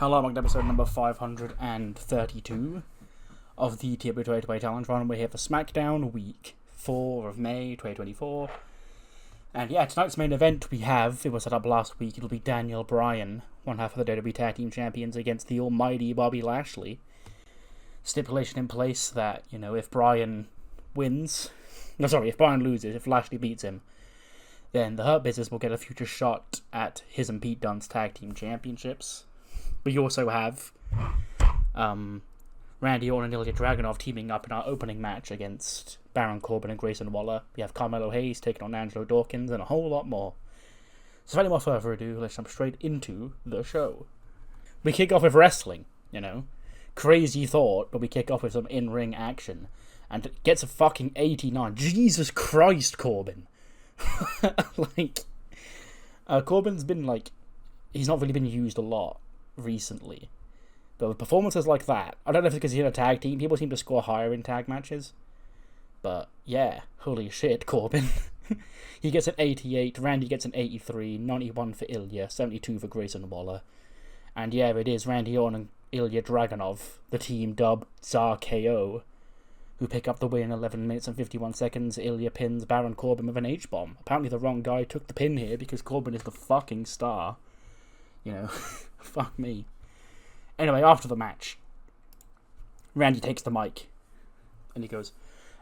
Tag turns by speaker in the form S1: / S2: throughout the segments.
S1: Hello, welcome to episode number 532 of the TEW 2020 Challenge Run. We're here for SmackDown week 4 of May 2024. And yeah, tonight's main event it was set up last week, it'll be Daniel Bryan, one half of the WWE Tag Team Champions, against the almighty Bobby Lashley. Stipulation in place that, if Bryan loses, if Lashley beats him, then the Hurt Business will get a future shot at his and Pete Dunne's Tag Team Championships. We also have Randy Orton and Ilya Dragunov teaming up in our opening match against Baron Corbin and Grayson Waller. We have Carmelo Hayes taking on Angelo Dawkins and a whole lot more. So without any more further ado, let's jump straight into the show. We kick off with wrestling, Crazy thought, but we kick off with some in-ring action. And it gets a fucking 89. Jesus Christ, Corbin. Corbin's been he's not really been used a lot recently. But with performances like that, I don't know if it's because he's in a tag team, people seem to score higher in tag matches. But yeah, holy shit, Corbin. He gets an 88, Randy gets an 83, 91 for Ilya, 72 for Grayson Waller. And yeah, it is Randy Orton and Ilya Dragunov, the team dubbed Tsar KO, who pick up the win in 11 minutes and 51 seconds. Ilya pins Baron Corbin with an H-bomb. Apparently the wrong guy took the pin here because Corbin is the fucking star. Fuck me. Anyway, after the match, Randy takes the mic and he goes,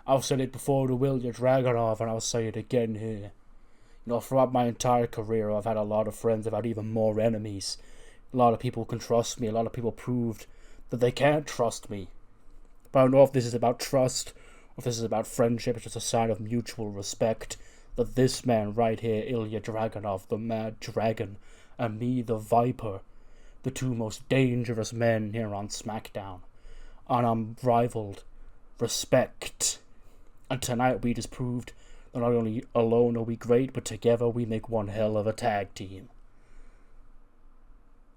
S1: "I've said it before to Ilya Dragunov and I'll say it again here. Throughout my entire career I've had a lot of friends, I've had even more enemies. A lot of people can trust me, a lot of people proved that they can't trust me. But I don't know if this is about trust, or if this is about friendship. It's just a sign of mutual respect that this man right here, Ilya Dragunov, the Mad Dragon, and me, the Viper, the two most dangerous men here on SmackDown, on unrivaled respect. And tonight we just proved that not only alone are we great, but together we make one hell of a tag team."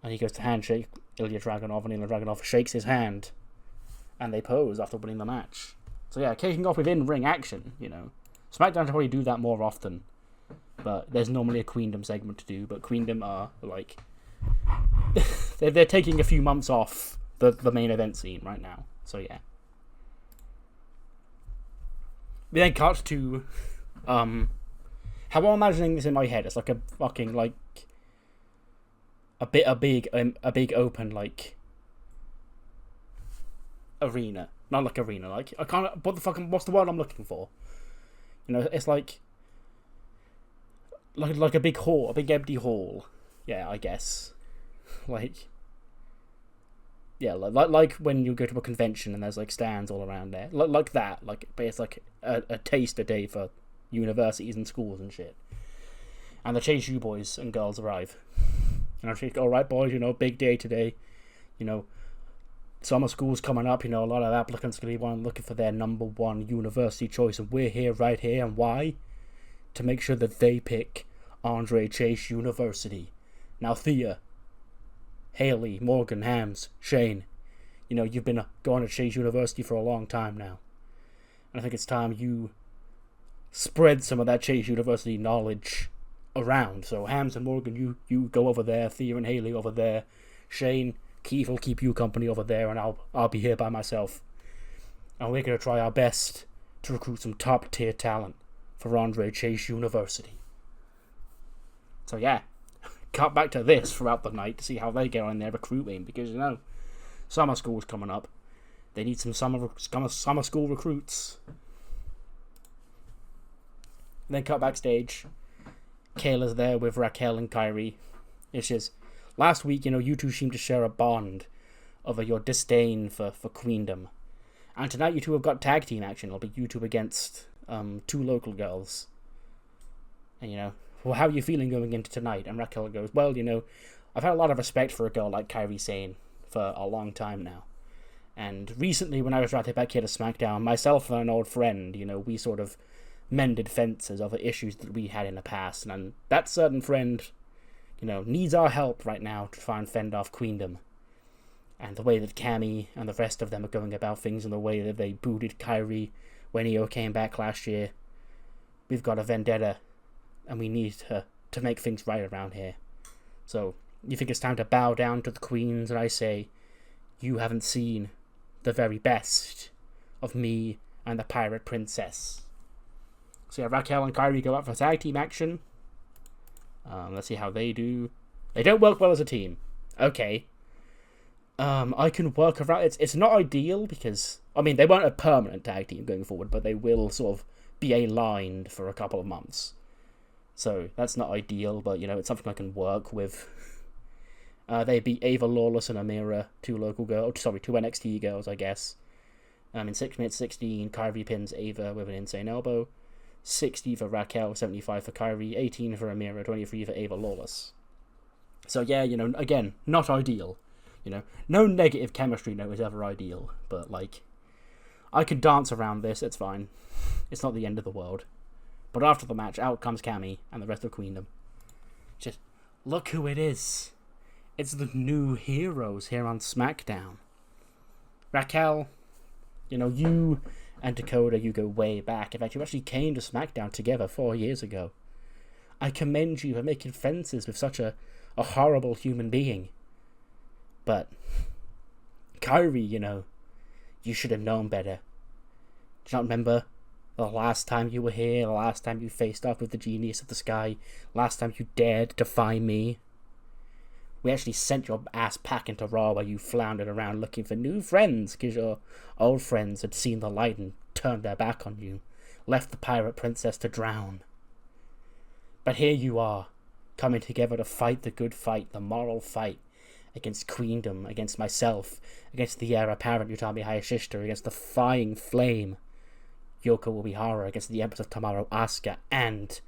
S1: And he goes to handshake Ilya Dragunov, and Ilya Dragunov shakes his hand. And they pose after winning the match. So yeah, kicking off with in-ring action, SmackDown should probably do that more often. But there's normally a Queendom segment to do, but Queendom are, they're taking a few months off the main event scene right now. So yeah. We then cut to, how I'm imagining this in my head, it's like a fucking, a big open, arena. Not arena, I can't, what's the word I'm looking for? It's like a big hall, a big empty hall. Yeah, I guess. Like when you go to a convention and there's stands all around there. Like that. But it's a taster day for universities and schools and shit. And the Chase U boys and girls arrive. And I'm like, alright boys, big day today. Summer school's coming up, a lot of applicants going to be looking for their number one university choice, and we're here, right here, and why? To make sure that they pick Andre Chase University. Now, Thea, Haley, Morgan, Hams, Shane, you've been going to Chase University for a long time now. And I think it's time you spread some of that Chase University knowledge around. So, Hams and Morgan, you go over there, Thea and Haley over there, Shane, Keith will keep you company over there, and I'll be here by myself. And we're going to try our best to recruit some top-tier talent for Andre Chase University. So yeah, cut back to this throughout the night to see how they get on in their recruiting, because, summer school's coming up. They need some summer school recruits. Then cut backstage. Kayla's there with Raquel and Kyrie. It's just, last week, you two seemed to share a bond over your disdain for Queendom. And tonight you two have got tag team action. It'll be you two against two local girls. And, well, how are you feeling going into tonight? And Raquel goes, well, I've had a lot of respect for a girl like Kyrie Sane for a long time now. And recently, when I was right back here to SmackDown, myself and an old friend, we sort of mended fences over issues that we had in the past. And that certain friend, needs our help right now to try and fend off Queendom. And the way that Cammy and the rest of them are going about things, and the way that they booted Kyrie when Io came back last year. We've got a vendetta, and we need to make things right around here. So, you think it's time to bow down to the queens, and I say, you haven't seen the very best of me and the Pirate Princess. So yeah, Raquel and Kairi go out for tag team action. Let's see how they do. They don't work well as a team. Okay. I can work around. It's not ideal because, I mean, they weren't a permanent tag team going forward, but they will sort of be aligned for a couple of months. So that's not ideal, but you know, it's something I can work with. They beat Ava Lawless and Amira, two NXT girls, I guess. In 6 minutes 16, Kairi pins Ava with an insane elbow. 60 for Raquel, 75 for Kairi, 18 for Amira, 23 for Ava Lawless. So yeah, you know, again, not ideal. You know, no negative chemistry is ever ideal, but like, I could dance around this, it's fine. It's not the end of the world. But after the match, out comes Cammy and the rest of Queendom. Just, look who it is. It's the new heroes here on SmackDown. Raquel, you know, you and Dakota, you go way back. In fact, you actually came to SmackDown together 4 years ago. I commend you for making fences with such a horrible human being. But, Kairi, you know, you should have known better. Do you not remember the last time you were here, the last time you faced off with the genius of the sky, last time you dared defy me? We actually sent your ass back into Raw where you floundered around looking for new friends because your old friends had seen the light and turned their back on you, left the Pirate Princess to drown. But here you are, coming together to fight the good fight, the moral fight, against Queendom, against myself, against the heir apparent Utami Hayashishita, against the Flying Flame, Yoko Ubihara, against the Empress of Tomorrow, Asuka, and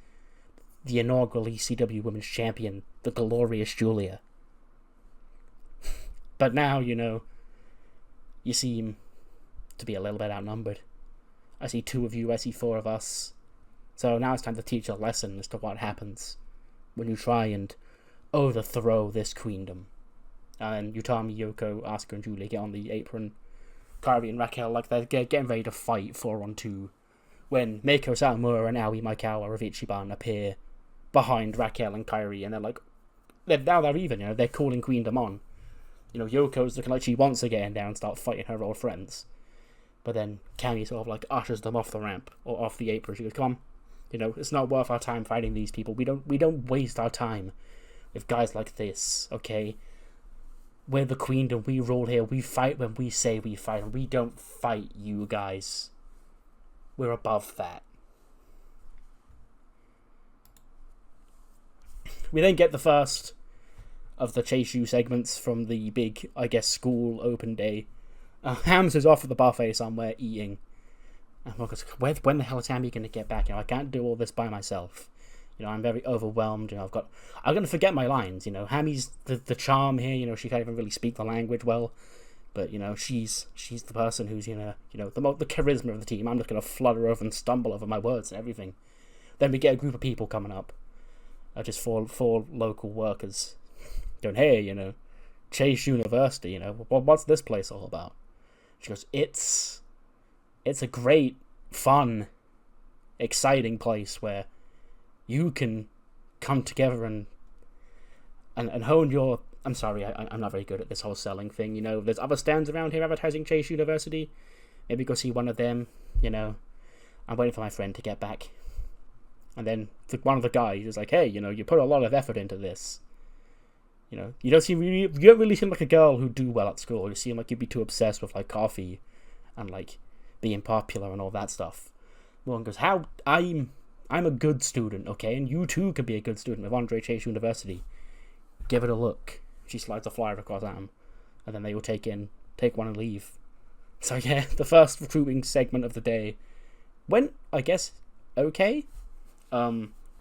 S1: the inaugural ECW Women's Champion, the glorious Julia. But now, you know, you seem to be a little bit outnumbered. I see 2 of you, I see 4 of us. So now it's time to teach a lesson as to what happens when you try and overthrow this Queendom. And Utami, Yoko, Asuka, and Julia get on the apron. Kairi and Raquel, like, they're getting ready to fight 4-on-2 when Meiko Satomura and Aoi Maikawa of Ichiban appear behind Raquel and Kairi, and they're like, now they're even, you know, they're calling Queendom on. You know, Yoko's looking like she wants to get in there and start fighting her old friends. But then Cammy sort of like ushers them off the ramp or off the apron. She goes, "Come on, you know, it's not worth our time fighting these people. We don't waste our time with guys like this, okay? We're the Queendom, we rule here, we fight when we say we fight, and we don't fight you guys. We're above that." We then get the first of the Chase U segments from the big, I guess, school open day. Hams is off at the buffet somewhere eating. And Marcus, when the hell is Hammy going to get back? You know, I can't do all this by myself. You know, I'm very overwhelmed. You know, I'm going to forget my lines. You know, Hammy's the charm here. You know, she can't even really speak the language well. But, you know, she's the person who's, the charisma of the team. I'm just going to flutter over and stumble over my words and everything. Then we get a group of people coming up. Just four local workers. Going, "Hey, you know, Chase University, you know, what's this place all about?" She goes, It's a great, fun, exciting place where you can come together and hone your... I'm sorry, I'm not very good at this whole selling thing, you know. There's other stands around here advertising Chase University. Maybe go see one of them, you know. I'm waiting for my friend to get back. And then one of the guys is like, "Hey, you know, you put a lot of effort into this. You know, you don't really seem like a girl who'd do well at school. You seem like you'd be too obsessed with, like, coffee and, like, being popular and all that stuff." One goes, I'm a good student, okay? And you too could be a good student with Andre Chase University. Give it a look." She slides a flyer across at him. And then they will take one and leave. So, yeah, the first recruiting segment of the day went, I guess, okay.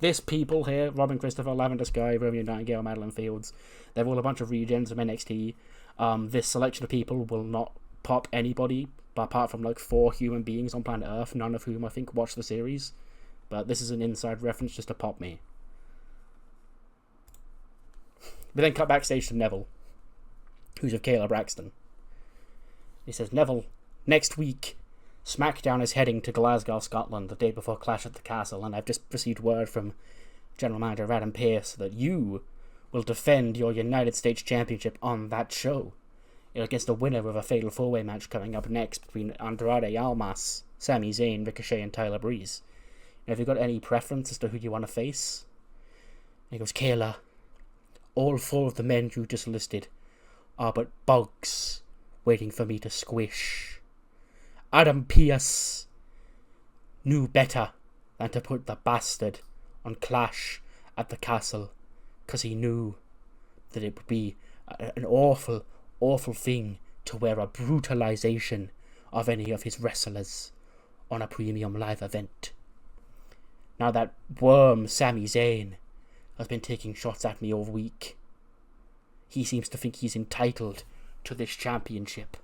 S1: This people here, Robin Christopher, Lavender Sky, Romeo Nightingale, Madeline Fields, they're all a bunch of regens of NXT. This selection of people will not pop anybody, apart from like 4 human beings on planet Earth, none of whom I think watch the series. But this is an inside reference just to pop me. We then cut backstage to Neville, who's with Kayla Braxton. He says, "Neville, next week, SmackDown is heading to Glasgow, Scotland, the day before Clash at the Castle, and I've just received word from General Manager Adam Pearce that you will defend your United States Championship on that show. Against the winner of a Fatal 4-Way match coming up next between Andrade Almas, Sami Zayn, Ricochet, and Tyler Breeze. Have you got any preference as to who you want to face? And he goes, Kayla, all 4 of the men you just listed are but bugs waiting for me to squish. Adam Pearce knew better than to put the bastard on Clash at the Castle, because he knew that it would be an awful, awful thing to wear a brutalization of any of his wrestlers on a premium live event. Now that worm Sami Zayn has been taking shots at me all week. He seems to think he's entitled to this championship.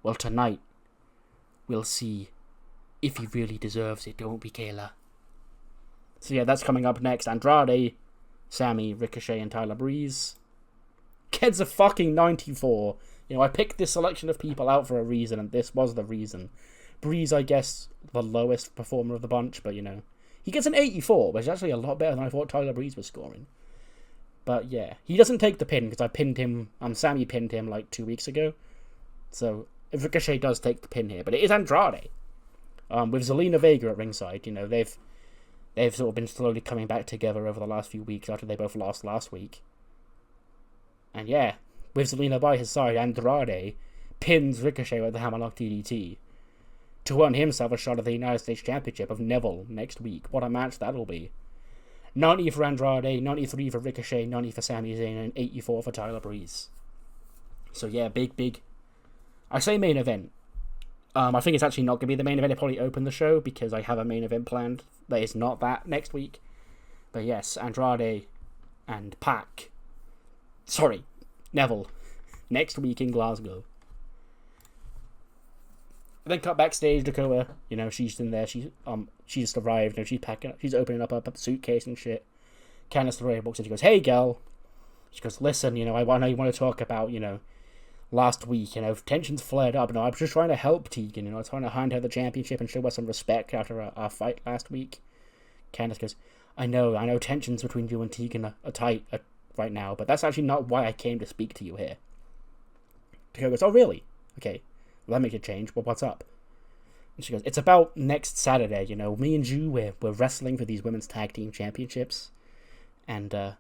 S1: Well, tonight, we'll see if he really deserves it, don't we, Kayla? So yeah, that's coming up next. Andrade, Sami, Ricochet, and Tyler Breeze. Kids are fucking 94. I picked this selection of people out for a reason, and this was the reason. Breeze, I guess, the lowest performer of the bunch, but he gets an 84, which is actually a lot better than I thought Tyler Breeze was scoring. But yeah, he doesn't take the pin, because I pinned him, Sami pinned him like 2 weeks ago. So, Ricochet does take the pin here, but it is Andrade. With Zelina Vega at ringside, they've sort of been slowly coming back together over the last few weeks after they both lost last week. And yeah, with Zelina by his side, Andrade pins Ricochet with the Hammerlock DDT to earn himself a shot at the United States Championship of Neville next week. What a match that'll be. 90 for Andrade, 93 for Ricochet, 90 for Sami Zayn, and 84 for Tyler Breeze. So yeah, big. I say main event. I think it's actually not going to be the main event. It probably opened the show because I have a main event planned that is not that next week. But yes, Andrade and Neville next week in Glasgow. And then cut backstage, Dakota, she's in there, she just arrived, she's packing up, she's opening up a suitcase and shit. Candice LeRae walks in, she goes, hey girl. She goes, listen, I know you want to talk about, last week, tensions flared up. I was just trying to help Tegan, I was trying to hand her the championship and show her some respect after our fight last week. Candice goes, I know tensions between you and Tegan are tight right now, but that's actually not why I came to speak to you here. Dakota goes, oh really? Okay, well that makes a change, well what's up? And she goes, it's about next Saturday, me and you, we're wrestling for these women's tag team championships, and I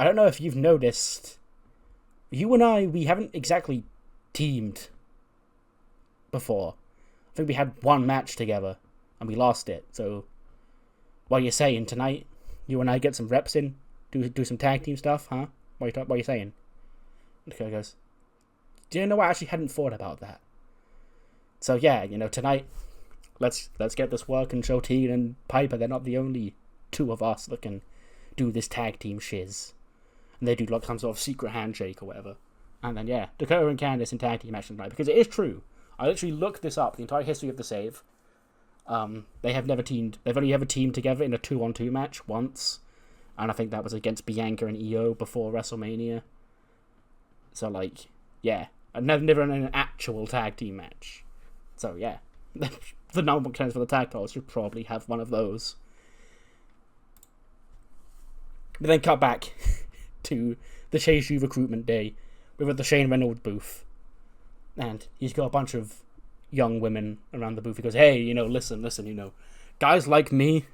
S1: don't know if you've noticed, you and I, we haven't exactly teamed before. I think we had one match together, and we lost it. So, what are you saying, tonight? You and I get some reps in? Do some tag team stuff, huh? What are you saying? And the guy goes, do you know what? I actually hadn't thought about that. So yeah, tonight, let's get this work and show Tegan and Piper they're not the only 2 of us that can do this tag team shiz. And they do like some sort of secret handshake or whatever. And then yeah, Dakota and Candice in tag team action tonight, because it is true. I literally looked this up, the entire history of the Save. They have never teamed. They've only ever teamed together in a 2-on-2 match once, and I think that was against Bianca and Io before WrestleMania. So like, yeah, I've never in an actual tag team match. So yeah, the number one contenders for the tag titles should probably have one of those. But then cut back to the Chase U recruitment day. We're at the Shane Reynolds booth, and he's got a bunch of young women around the booth. He goes, hey, listen, guys like me,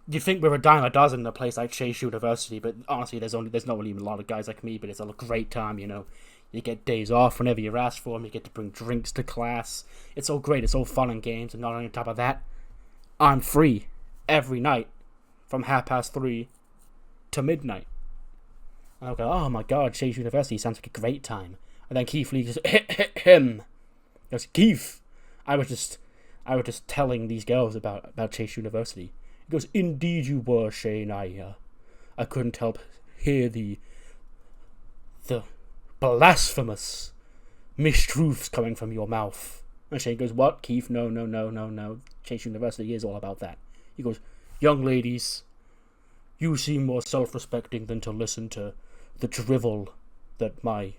S1: you think we're a dime a dozen in a place like Chase University, but honestly, there's not really a lot of guys like me, but it's a great time, You get days off whenever you're asked for them, you get to bring drinks to class. It's all great, it's all fun and games, and not only on top of that, I'm free every night from 3:30 to midnight. And I'll go, oh my god, Chase University sounds like a great time. And then Keith Lee goes, him. He goes, Keith, I was just telling these girls about Chase University. He goes, indeed you were, Shane. I couldn't help hear the blasphemous mistruths coming from your mouth. And Shane goes, what, Keith? No. Chase University is all about that. He goes, young ladies, you seem more self-respecting than to listen to the drivel that my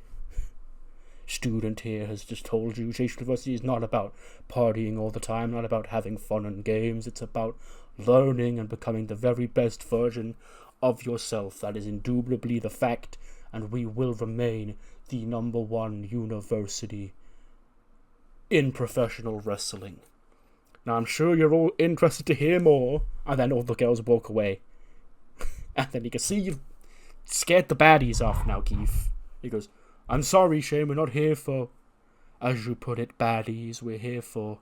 S1: student here has just told you. Chase University is not about partying all the time, not about having fun and games. It's about learning and becoming the very best version of yourself. That is indubitably the fact, and we will remain the #1 university in professional wrestling. Now, I'm sure you're all interested to hear more. And then all the girls walk away. And then you can see you've scared the baddies off now, Keith. He goes, I'm sorry, Shane, we're not here for, as you put it, baddies. We're here for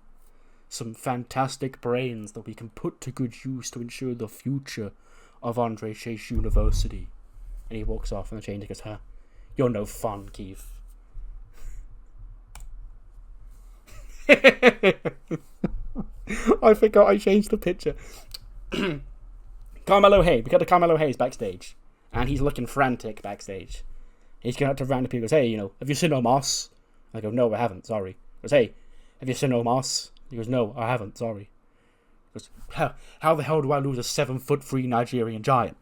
S1: some fantastic brains that we can put to good use to ensure the future of Andre Chase University. And he walks off, and the change goes, you're no fun, Keith. I forgot I changed the picture. Carmelo Hayes. We got a Carmelo Hayes backstage. And he's looking frantic backstage. He's going up to random people and goes, hey, have you seen Omos? I go, no, I haven't, sorry. He goes, hey, have you seen Omos? He goes, no, I haven't, sorry. He goes, how the hell do I lose a 7'3" Nigerian giant?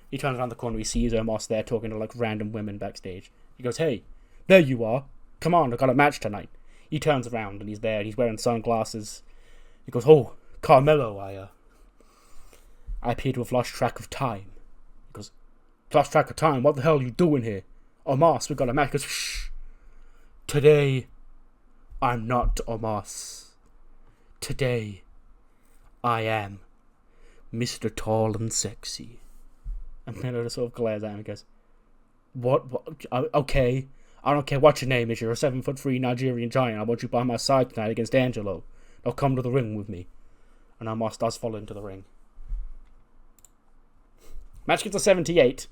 S1: He turns around the corner, he sees Omos there talking to random women backstage. He goes, hey, there you are. Come on, I've got a match tonight. He turns around and he's there, and he's wearing sunglasses. He goes, oh, Carmelo, I appear to have lost track of time. He goes, lost track of time? What the hell are you doing here? Omos, we got a match. He goes, shh. Today, I'm not Omos. Today, I am Mr. Tall and Sexy. And Miller just sort of glares at him and goes, what? Okay, I don't care what your name is. You're a 7'3" Nigerian giant. I want you by my side tonight against Angelo. Now come to the ring with me. And Omos does fall into the ring. Match gets to 78.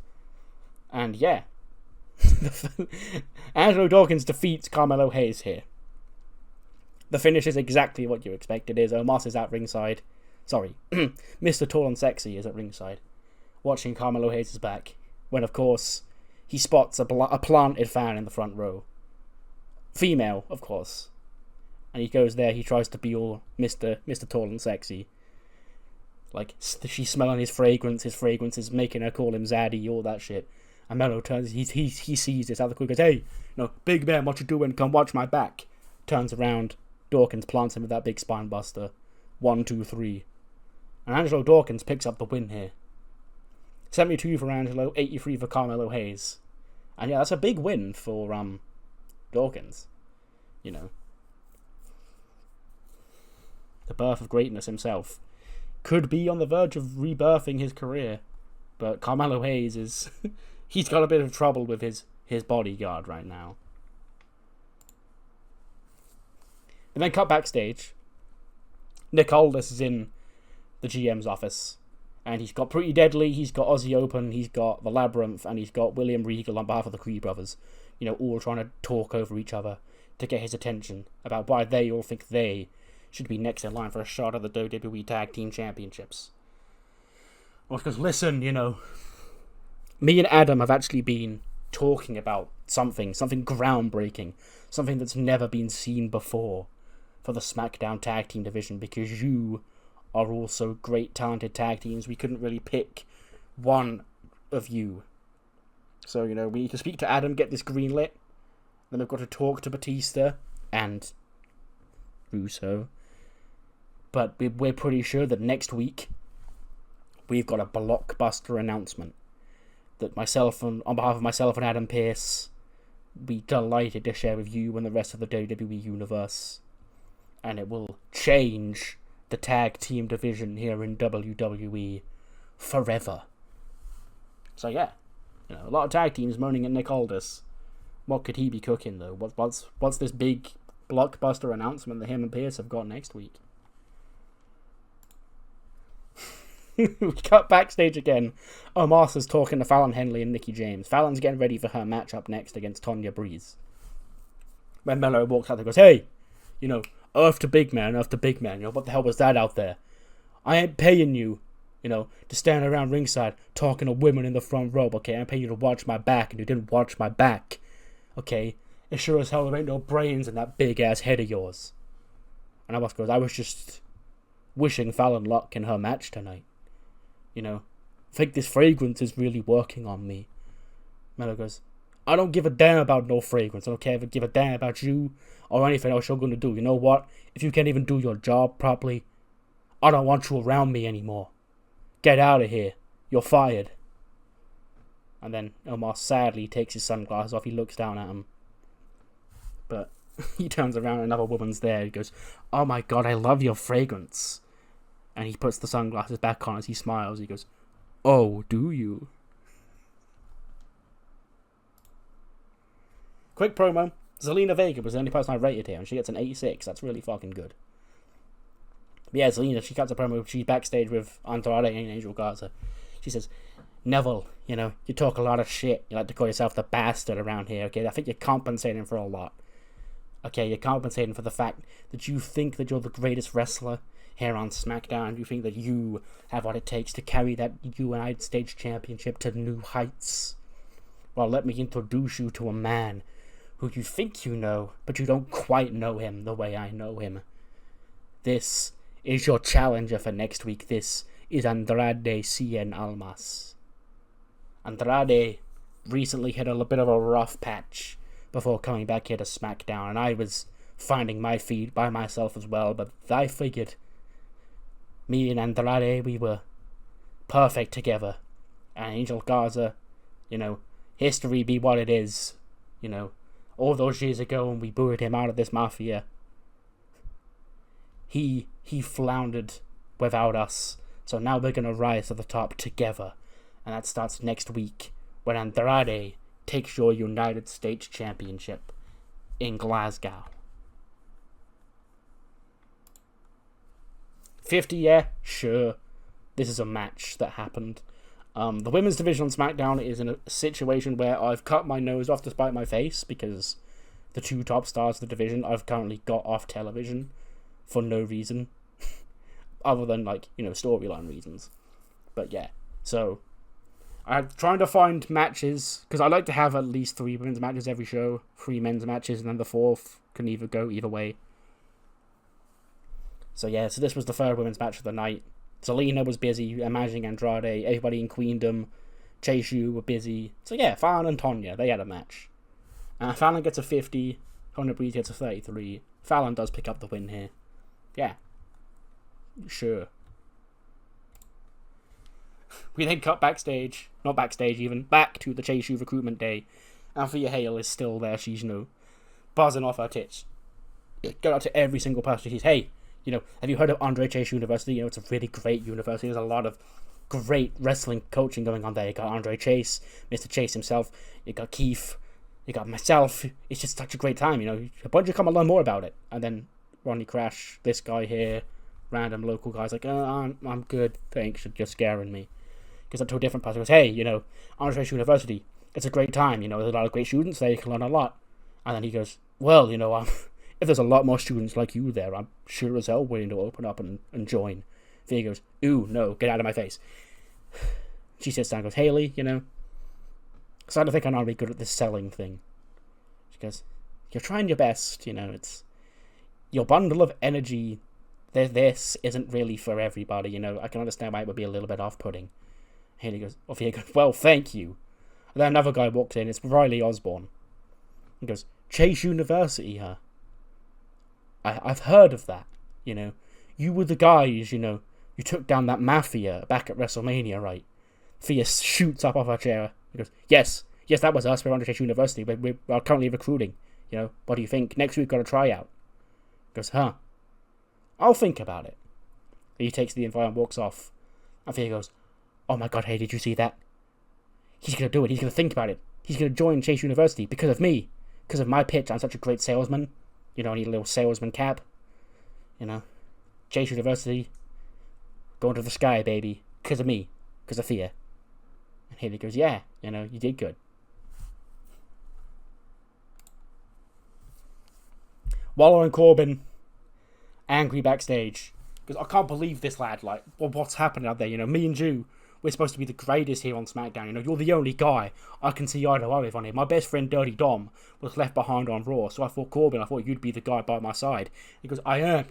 S1: And yeah. Angelo Dawkins defeats Carmelo Hayes here. The finish is exactly what you expected. Omos is at ringside. Sorry. Mr. Tall and Sexy is at ringside. Watching Carmelo Hayes' back. When, of course, he spots a planted fan in the front row. Female, of course. And he goes there, he tries to be all Mr. Tall and Sexy. She's smelling his fragrance is making her call him Zaddy, all that shit. And Melo turns, he sees this, out the quick goes, hey, big man, what you doing? Come watch my back. Turns around, Dawkins plants him with that big spine buster. 1, 2, 3. And Angelo Dawkins picks up the win here. 72 for Angelo, 83 for Carmelo Hayes. And yeah, that's a big win for Dawkins. The birth of greatness himself. Could be on the verge of rebirthing his career. But Carmelo Hayes is... he's got a bit of trouble with his bodyguard right now. And then cut backstage. Nick Aldis is in the GM's office. And he's got Pretty Deadly, he's got Aussie Open, he's got The Labyrinth, and he's got William Regal on behalf of the Creed Brothers. All trying to talk over each other to get his attention about why they all think they should be next in line for a shot at the WWE Tag Team Championships. Well, because listen, me and Adam have actually been talking about something groundbreaking, something that's never been seen before for the SmackDown Tag Team division, because you are also great, talented tag teams. We couldn't really pick one of you. So, we need to speak to Adam, get this greenlit. Then we've got to talk to Batista and Russo. But we're pretty sure that next week we've got a blockbuster announcement that on behalf of myself and Adam Pearce, be delighted to share with you and the rest of the WWE universe. And it will change the tag team division here in WWE forever. So yeah, a lot of tag teams moaning at Nick Aldis. What could he be cooking though? What's this big blockbuster announcement that him and Pearce have got next week? We cut backstage again. Omos is talking to Fallon Henley and Mickie James. Fallon's getting ready for her match up next against Tonya Breeze. When Melo walks out, he goes, hey, Earth to big man. What the hell was that out there? I ain't paying you, to stand around ringside talking to women in the front row, okay? I'm paying you to watch my back, and you didn't watch my back, okay? It sure as hell there ain't no brains in that big-ass head of yours. And Omos goes, I was just wishing Fallon luck in her match tonight. I think this fragrance is really working on me. Melo goes, I don't give a damn about no fragrance. I don't care if I give a damn about you or anything else you're going to do. You know what? If you can't even do your job properly, I don't want you around me anymore. Get out of here. You're fired. And then Omar sadly takes his sunglasses off. He looks down at him. But he turns around and another woman's there. He goes, "Oh my god, I love your fragrance." And he puts the sunglasses back on as he smiles. He goes, "Oh, do you?" Quick promo. Zelina Vega was the only person I rated here, and she gets an 86. That's really fucking good. But yeah, Zelina, she cuts a promo. She's backstage with Andrade and Angel Garza. She says, "Neville, you talk a lot of shit. You like to call yourself the bastard around here, okay? I think you're compensating for a lot. Okay, you're compensating for the fact that you think that you're the greatest wrestler here on SmackDown. You think that you have what it takes to carry that United States Championship to new heights. Well, let me introduce you to a man who you think you know, but you don't quite know him the way I know him. This is your challenger for next week. This is Andrade Cien Almas." Andrade recently hit a bit of a rough patch before coming back here to SmackDown, and I was finding my feet by myself as well, but I figured me and Andrade, we were perfect together. And Angel Garza, history be what it is, all those years ago when we booed him out of this mafia, he floundered without us, so now we're gonna rise to the top together, and that starts next week when Andrade takes your United States Championship in Glasgow. 50, yeah, sure. This is a match that happened. The women's division on SmackDown is in a situation where I've cut my nose off to spite my face, because the two top stars of the division I've currently got off television for no reason. Other than, storyline reasons. But yeah, so I'm trying to find matches, because I like to have at least 3 women's matches every show, 3 men's matches, and then the 4th can either go either way. So yeah, so this was the 3rd women's match of the night. Zelina was busy managing Andrade, everybody in Queendom, Chase U were busy. So yeah, Fallon and Tonya, they had a match. Fallon gets a 50, Tonya Breeze gets a 33. Fallon does pick up the win here. Yeah. Sure. We then cut backstage, not backstage even, back to the Chase U recruitment day. Althea Hale is still there, she's, buzzing off her tits. Go out to every single person, she's, "Hey, have you heard of Andre Chase University? It's a really great university. There's a lot of great wrestling coaching going on there. You got Andre Chase, Mr. Chase himself, you got Keith, you got myself. It's just such a great time, A bunch of come and learn more about it." And then Ronnie Crash, this guy here, random local guy's like, I'm good, thanks, you're just scaring me. Goes up to a different person, goes, "Hey, Andre Chase University, it's a great time, there's a lot of great students there, you can learn a lot." And then he goes, "Well, if there's a lot more students like you there, I'm sure as hell willing to open up and join." Thea goes, "Ooh, no, get out of my face." She sits down and goes, "Haley, starting to think I'm not really good at this selling thing." She goes, "You're trying your best, it's your bundle of energy. This isn't really for everybody, I can understand why it would be a little bit off-putting." Haley goes, Thea goes, "Well, thank you." And then another guy walks in, it's Riley Osborne. He goes, "Chase University, huh? I've heard of that, You were the guys, you took down that mafia back at WrestleMania, right?" Thea shoots up off her chair. He goes, Yes, that was us. We're on Chase University. We're currently recruiting. What do you think? Next week, got a tryout." He goes, "Huh? I'll think about it." He takes the invite and walks off. And Thea goes, "Oh my god, hey, did you see that? He's going to do it. He's going to think about it. He's going to join Chase University because of me. Because of my pitch. I'm such a great salesman. I need a little salesman cap. Chase University, going to the sky, baby. Because of me. Because of Thea." And Haley goes, "Yeah, you did good." Waller and Corbin, angry backstage. Because I can't believe this lad, what's happening out there? Me and you, we're supposed to be the greatest here on SmackDown. You're the only guy I can see eye to eye with on here. My best friend, Dirty Dom, was left behind on Raw. So I thought, Corbin, you'd be the guy by my side. He goes, "I am,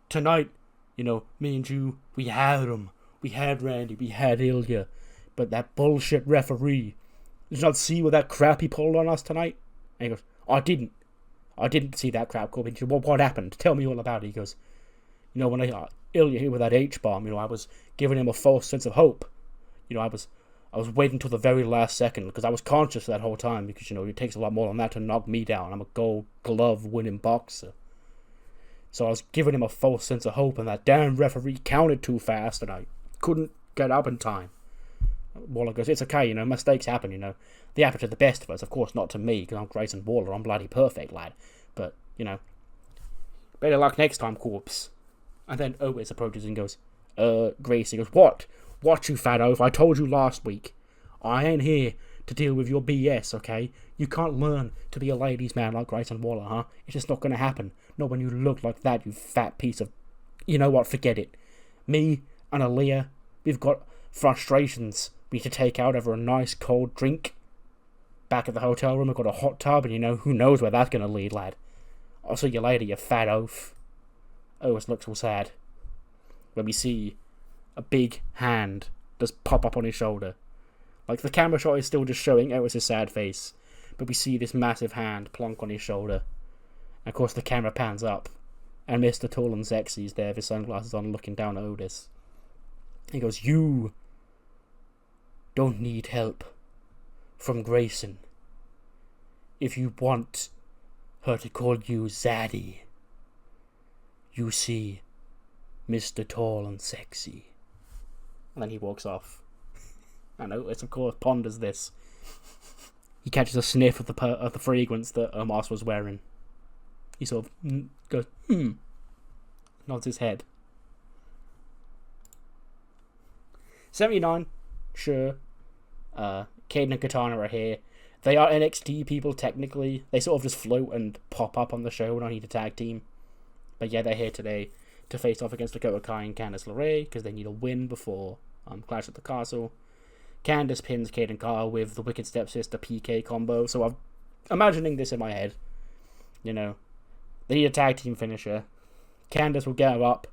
S1: Tonight, me and you, we had him. We had Randy. We had Ilya. But that bullshit referee, did you not see what that crap he pulled on us tonight?" And he goes, I didn't see that crap, Corbin." He goes, what happened? Tell me all about it." He goes, "When I Ilya hit with that H-bomb, I was giving him a false sense of hope. I was I was waiting till the very last second because I was conscious that whole time because, it takes a lot more than that to knock me down. I'm a gold glove winning boxer. So I was giving him a false sense of hope, and that damn referee counted too fast, and I couldn't get up in time. Waller goes, it's okay, mistakes happen, They happen to the best of us, of course, not to me, because I'm Grayson Waller, I'm bloody perfect, lad. But, better luck next time, corpse. And then Otis approaches and goes, Gracie goes, what? What, you fat oaf? I told you last week. I ain't here to deal with your BS, okay? You can't learn to be a ladies' man like Grayson Waller, huh? It's just not going to happen. Not when you look like that, you fat piece of... You know what, forget it. Me and Aaliyah, we've got frustrations we need to take out over a nice cold drink. Back at the hotel room, we've got a hot tub, and who knows where that's going to lead, lad. I'll see you later, you fat oaf. Otis looks all sad. When we see a big hand just pop up on his shoulder. Like, the camera shot is still just showing Otis' sad face, but we see this massive hand plonk on his shoulder. And of course the camera pans up, and Mr. Tall and Sexy is there with his sunglasses on looking down at Otis. He goes, you don't need help from Grayson. If you want her to call you Zaddy, you see Mr. Tall and Sexy. And then he walks off. And Otis, of course, ponders this. He catches a sniff of the fragrance that Omos was wearing. He sort of goes, nods his head. 79, sure. Caden and Katana are here. They are NXT people, technically. They sort of just float and pop up on the show when I need a tag team. But yeah, they're here today to face off against Dakota Kai and Candice LeRae, because they need a win before Clash at the Castle. Candice pins Caden Carr with the Wicked Stepsister PK combo, so I'm imagining this in my head. They need a tag team finisher. Candice will get her up,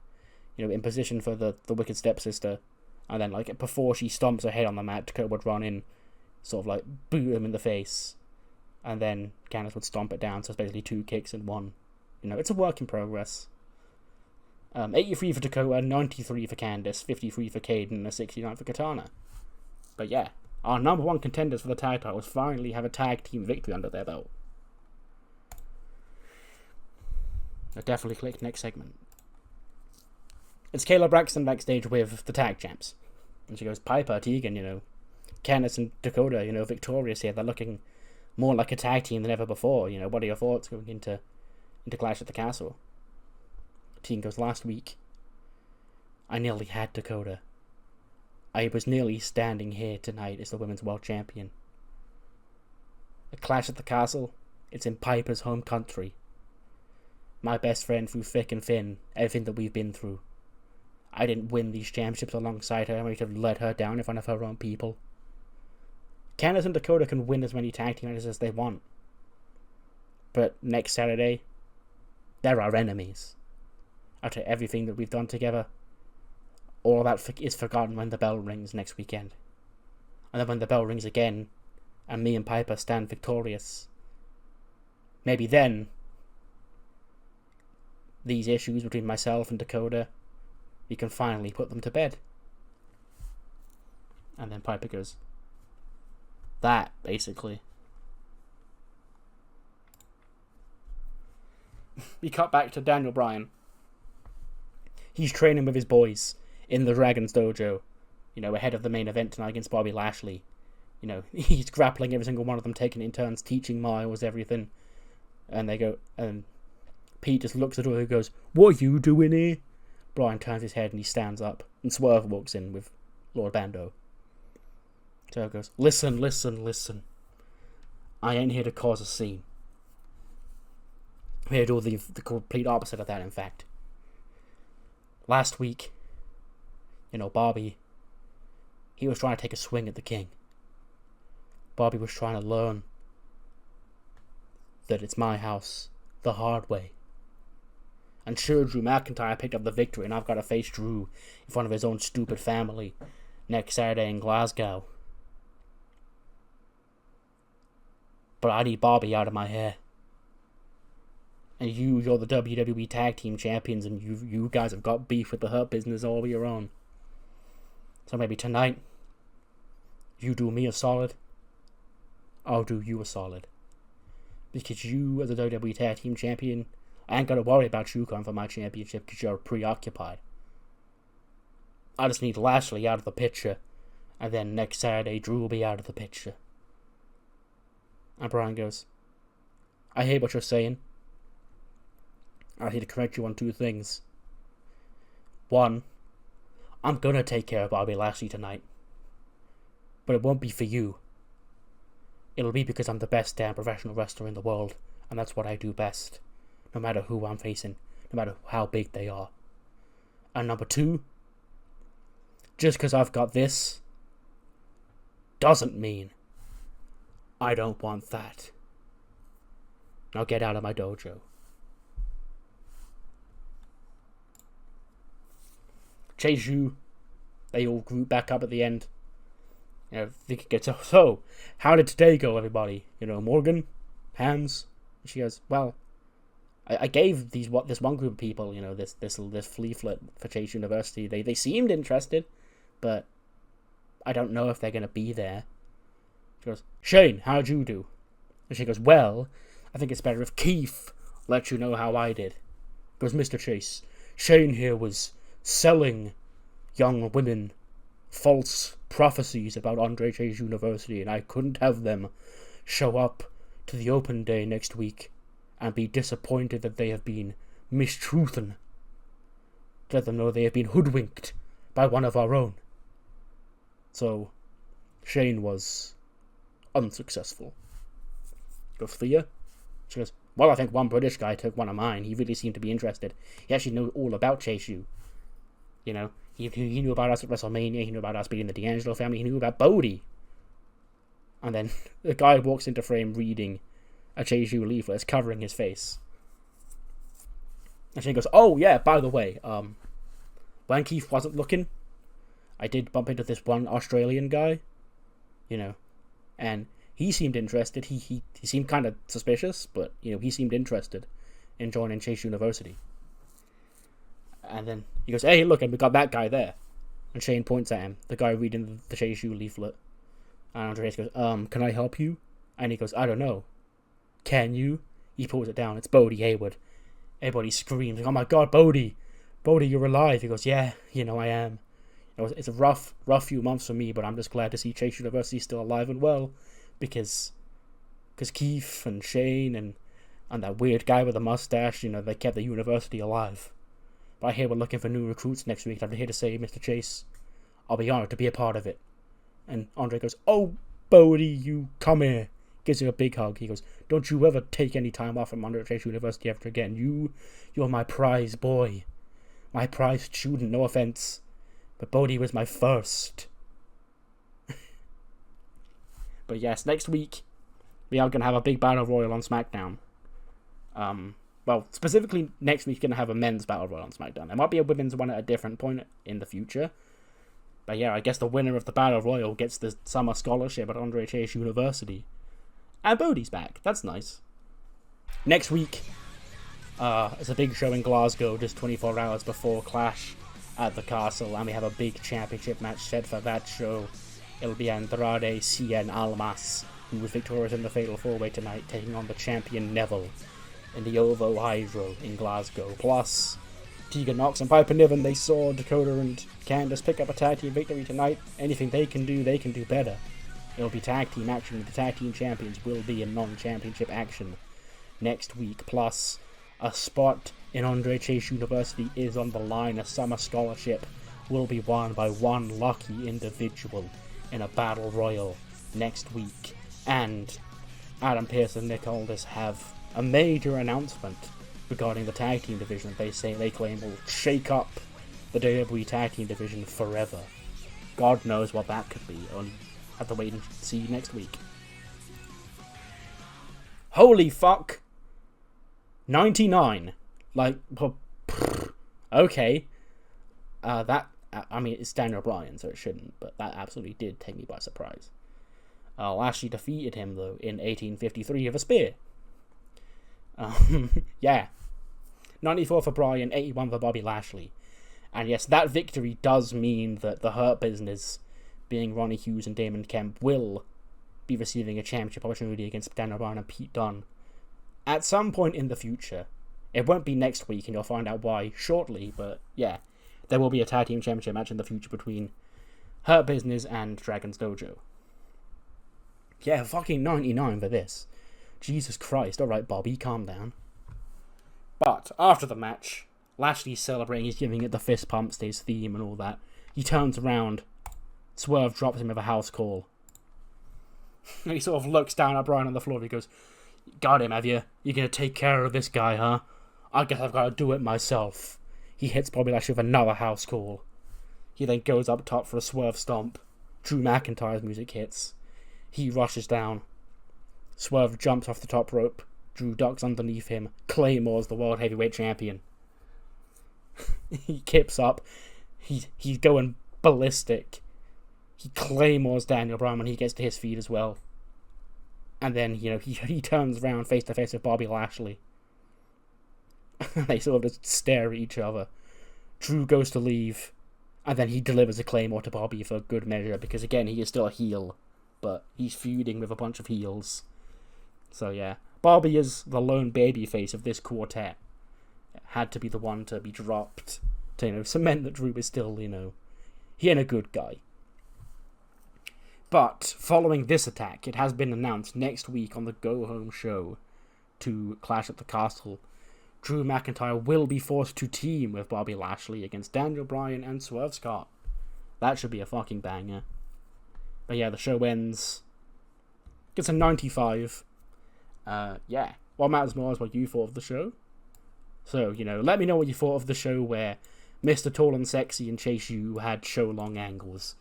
S1: in position for the Wicked Stepsister, and then, before she stomps her head on the mat, Dakota would run in, sort of, boot him in the face, and then Candice would stomp it down, so it's basically 2 kicks in 1. It's a work in progress. 83 for Dakota, 93 for Candice, 53 for Caden, and a 69 for Katana. But yeah, our number 1 contenders for the tag titles finally have a tag team victory under their belt. I definitely click next segment. It's Kayla Braxton backstage with the tag champs. And she goes, Piper, Tegan, Candice and Dakota, victorious here. They're looking more like a tag team than ever before. What are your thoughts going into Clash at the Castle? Tegan goes, last week, I nearly had Dakota. I was nearly standing here tonight as the Women's World Champion. A Clash at the Castle, it's in Piper's home country. My best friend through thick and thin, everything that we've been through. I didn't win these championships alongside her. I might have let her down in front of her own people. Candice and Dakota can win as many tag team matches as they want. But next Saturday, they're our enemies. After everything that we've done together, all that is forgotten when the bell rings next weekend. And then when the bell rings again, and me and Piper stand victorious, maybe then, these issues between myself and Dakota, we can finally put them to bed. And then Piper goes, that, basically. We cut back to Daniel Bryan. He's training with his boys in the Dragon's Dojo, ahead of the main event tonight against Bobby Lashley. He's grappling every single one of them, taking it in turns, teaching Miles everything. And they go, and Pete just looks at her and goes, what are you doing here? Bryan turns his head and he stands up, and Swerve walks in with Lord Bando. So he goes, listen. I ain't here to cause a scene. I'm here to do the complete opposite of that, in fact. Last week, Bobby, he was trying to take a swing at the king. Bobby was trying to learn that it's my house the hard way. And sure, Drew McIntyre picked up the victory, and I've got to face Drew in front of his own stupid family next Saturday in Glasgow. But I need Bobby out of my hair. And you're the WWE Tag Team Champions, and you guys have got beef with the Hurt Business all your own. So maybe tonight, You do me a solid, I'll do you a solid. Because you, as a WWE Tag Team Champion, I ain't gotta worry about you going for my championship because you're preoccupied. I just need Lashley out of the picture, and then next Saturday, Drew will be out of the picture. And Bryan goes, I hear what you're saying. I need to correct you on 2 things. 1, I'm gonna take care of Bobby Lashley tonight. But it won't be for you. It'll be because I'm the best damn professional wrestler in the world, and that's what I do best. No matter who I'm facing, no matter how big they are. And number 2, just because I've got this, doesn't mean I don't want that. Now get out of my dojo. Chase U, they all group back up at the end. You know, Vicky gets, so, how did today go, everybody? You know, Morgan, Hams. She goes, well, I gave this one group of people, you know, this leaflet for Chase University. They seemed interested, but I don't know if they're going to be there. She goes, Shane, how'd you do? And she goes, well, I think it's better if Keith lets you know how I did. Goes, Mr. Chase, Shane here was selling young women false prophecies about Andre Chase University, and I couldn't have them show up to the open day next week and be disappointed that they have been mistruthen. To let them know they have been hoodwinked by one of our own. So, Shane was unsuccessful. Goes, Thea? She goes, well, I think one British guy took one of mine. He really seemed to be interested. He actually knew all about Chase U. You know, he knew about us at WrestleMania. He knew about us being the D'Angelo family. He knew about Bodie. And then the guy walks into frame reading a Chase U leaflet. It's covering his face. And Shane goes, oh, yeah, by the way, when Keith wasn't looking, I did bump into this one Australian guy, you know, and he seemed interested. He seemed kind of suspicious, but, you know, he seemed interested in joining Chase University. And then he goes, hey, look, and we got that guy there. And Shane points at him, the guy reading the Chase U leaflet. And Andreas goes, can I help you? And he goes, I don't know. Can you? He pulls it down. It's Bodie Hayward. Everybody screams, oh my God, Bodie! Bodie, you're alive. He goes, yeah, you know, I am. You know, it's a rough few months for me, but I'm just glad to see Chase University still alive and well. Because Keith and Shane and that weird guy with the mustache, you know, they kept the university alive. But I hear we're looking for new recruits next week. I'm here to say, Mr. Chase, I'll be honored to be a part of it. And Andre goes, oh, Bodie, you come here. Gives him a big hug. He goes, don't you ever take any time off from Andre Chase University ever again. You're my prize boy. My prized student, no offense. But Bodie was my first. But yes, next week, we are going to have a big battle royal on SmackDown. Well, specifically, next week, we're going to have a men's battle royal on SmackDown. There might be a women's one at a different point in the future. But yeah, I guess the winner of the battle royal gets the summer scholarship at Andre Chase University. And Bodie's back. That's nice. Next week, it's a big show in Glasgow, just 24 hours before Clash at the Castle. And we have a big championship match set for that show. It'll be Andrade Cien Almas, who was victorious in the Fatal 4-Way tonight, taking on the champion Neville in the OVO Hydro in Glasgow. Plus, Tegan Knox and Piper Niven, they saw Dakota and Candice pick up a tag team victory tonight. Anything they can do better. It'll be tag team action, and the tag team champions will be in non-championship action next week. Plus, a spot in Andre Chase University is on the line. A summer scholarship will be won by one lucky individual in a battle royal next week. And Adam Pearce and Nick Aldis have a major announcement regarding the tag team division that they claim will shake up the WWE tag team division forever. God knows what that could be. Only have to wait and see next week. Holy fuck! 99. Like, okay. I mean, it's Daniel Bryan, so it shouldn't, but that absolutely did take me by surprise. Lashley defeated him, though, in 1853 with a spear. Yeah. 94 for Bryan, 81 for Bobby Lashley. And yes, that victory does mean that the Hurt Business being Ronnie Hughes and Damon Kemp, will be receiving a championship opportunity against Daniel Bryan and Pete Dunne at some point in the future. It won't be next week, and you'll find out why shortly, but yeah, there will be a tag team championship match in the future between Hurt Business and Dragon's Dojo. Yeah, fucking 99 for this. Jesus Christ. Alright, Bobby, calm down. But after the match, Lashley's celebrating, he's giving it the fist pumps to his theme and all that. He turns around, Swerve drops him with a house call. And he sort of looks down at Bryan on the floor. He goes, "Got him, have you? You're gonna take care of this guy, huh? I guess I've got to do it myself." He hits Bobby Lashley with another house call. He then goes up top for a Swerve stomp. Drew McIntyre's music hits. He rushes down. Swerve jumps off the top rope. Drew ducks underneath him. Claymore's the World Heavyweight Champion. He kips up. He's going ballistic. He Claymore's Daniel Bryan when he gets to his feet as well. And then, he turns around face to face with Bobby Lashley. They sort of just stare at each other. Drew goes to leave. And then he delivers a Claymore to Bobby for good measure. Because again, he is still a heel. But he's feuding with a bunch of heels. So yeah. Bobby is the lone babyface of this quartet. Had to be the one to be dropped. To, cement that Drew is still, he ain't a good guy. But, following this attack, it has been announced next week on the Go Home show to Clash at the Castle, Drew McIntyre will be forced to team with Bobby Lashley against Daniel Bryan and Swerve Scott. That should be a fucking banger. But yeah, the show ends. Gets a 95. Yeah. What matters more is what you thought of the show. So, let me know what you thought of the show where Mr. Tall and Sexy and Chase U had show-long angles.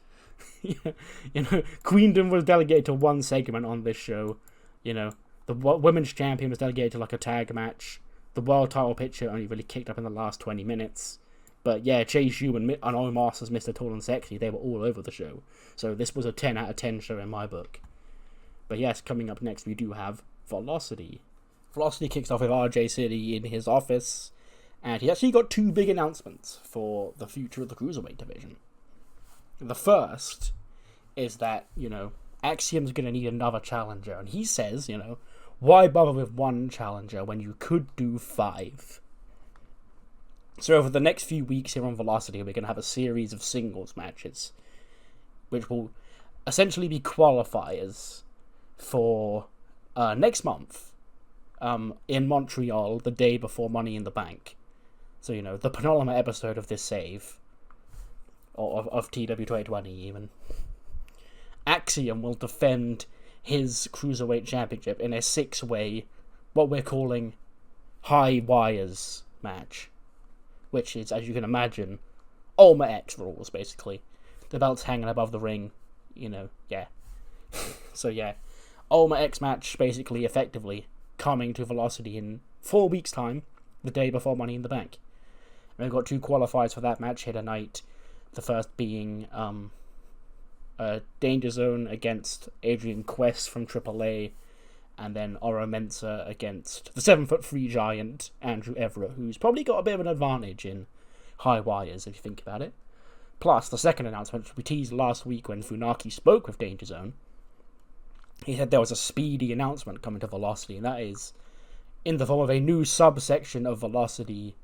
S1: Queendom was delegated to one segment on this show. The Women's Champion was delegated to like a tag match. The World Title picture only really kicked up in the last 20 minutes. But yeah, Chase U and Omos as Mr. Tall and Sexy, they were all over the show. So this was a 10 out of 10 show in my book. But yes, coming up next we do have Velocity. Velocity kicks off with RJ City in his office. And he actually got two big announcements for the future of the Cruiserweight division. The first is that, Axiom's going to need another challenger. And he says, why bother with one challenger when you could do 5? So over the next few weeks here on Velocity, we're going to have a series of singles matches, which will essentially be qualifiers for next month in Montreal, the day before Money in the Bank. So, the penultimate episode of this save, or of TEW 2020 even. Axiom will defend his Cruiserweight Championship in a 6-way, what we're calling High Wires match. Which is, as you can imagine, Ulma X rules, basically. The belt's hanging above the ring, yeah. So yeah, Ulma X match, basically, effectively, coming to Velocity in 4 weeks' time, the day before Money in the Bank. And we've got 2 qualifiers for that match here tonight. The first being Danger Zone against Adrian Quest from AAA, and then Oro Mensah against the 7'3" giant Andrew Everett, who's probably got a bit of an advantage in high wires if you think about it. Plus, the second announcement, which we teased last week when Funaki spoke with Danger Zone, he said there was a speedy announcement coming to Velocity, and that is in the form of a new subsection of Velocity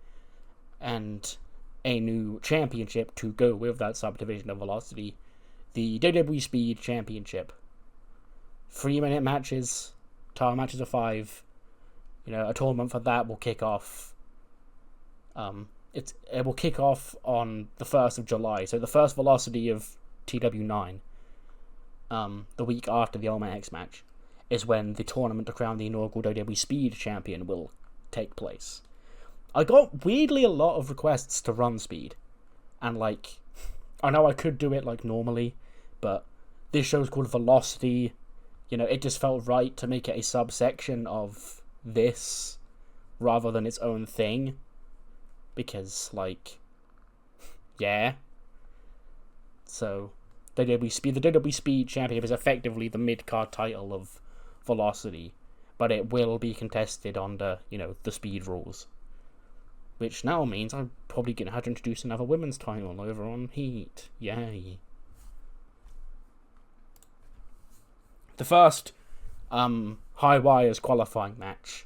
S1: and a new championship to go with that subdivision of Velocity, the WWE Speed Championship. 3-minute matches, title matches of 5. A tournament for that will kick off. It will kick off on the 1st of July, so the first Velocity of TW9. The week after the Ultimate X match is when the tournament to crown the inaugural WWE Speed Champion will take place. I got weirdly a lot of requests to run Speed, and I know I could do it normally, but this show's called Velocity. It just felt right to make it a subsection of this rather than its own thing. Because, yeah. So, the WWE Speed Championship is effectively the mid-card title of Velocity, but it will be contested under, the Speed rules. Which now means I'm probably going to have to introduce another women's title over on Heat. Yay. the first High Wires qualifying match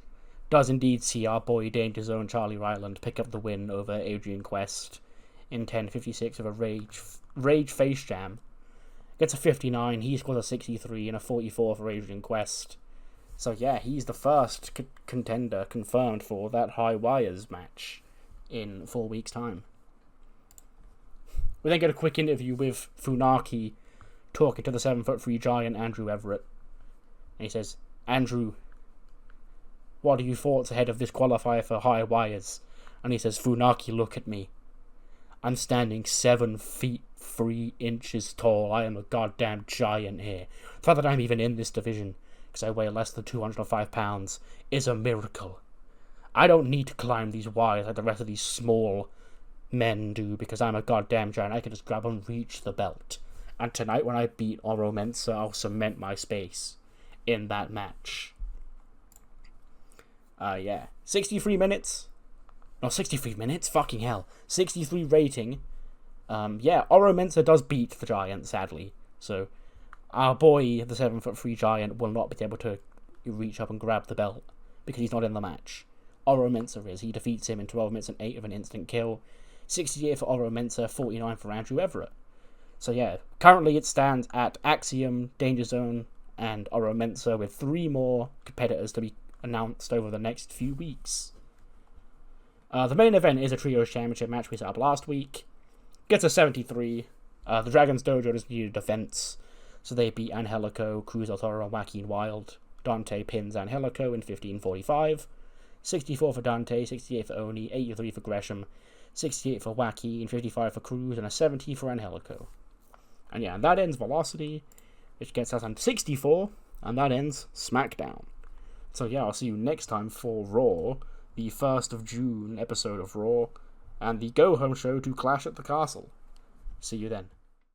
S1: does indeed see our boy Danger Zone Charlie Ryland pick up the win over Adrian Quest in 10:56 of a Rage Face Jam. Gets a 59, he scores a 63 and a 44 for Adrian Quest. So yeah, he's the first contender confirmed for that High Wires match in 4 weeks' time. We then get a quick interview with Funaki talking to the 7'3" giant Andrew Everett. And he says, Andrew, what are your thoughts ahead of this qualifier for High Wires? And he says, Funaki, look at me. I'm standing 7 feet 3 inches tall. I am a goddamn giant here. The fact that I'm even in this division, because I weigh less than 205 pounds, is a miracle. I don't need to climb these wires like the rest of these small men do, because I'm a goddamn giant. I can just grab and reach the belt. And tonight when I beat Oro Mensah, I'll cement my space in that match. 63 minutes. No, 63 minutes? Fucking hell. 63 rating. Oro Mensah does beat the giant, sadly. So, our boy, the 7'3" giant, will not be able to reach up and grab the belt, because he's not in the match. Oro Mensah is. He defeats him in 12 minutes and 8 of an instant kill. 68 for Oro Mensah, 49 for Andrew Everett. So yeah, currently it stands at Axiom, Danger Zone, and Oro Mensah, with 3 more competitors to be announced over the next few weeks. The main event is a Trios Championship match we set up last week. Gets a 73. The Dragon's Dojo just needed defense, so they beat Angelico, Cruz El Toro, and Joaquin Wild. Dante pins Angelico in 15:45. 64 for Dante, 68 for Oni, 83 for Gresham, 68 for Joaquin, 55 for Cruz, and a 70 for Angelico. And yeah, and that ends Velocity, which gets us on 64, and that ends SmackDown. So yeah, I'll see you next time for Raw, the 1st of June episode of Raw, and the go-home show to Clash at the Castle. See you then.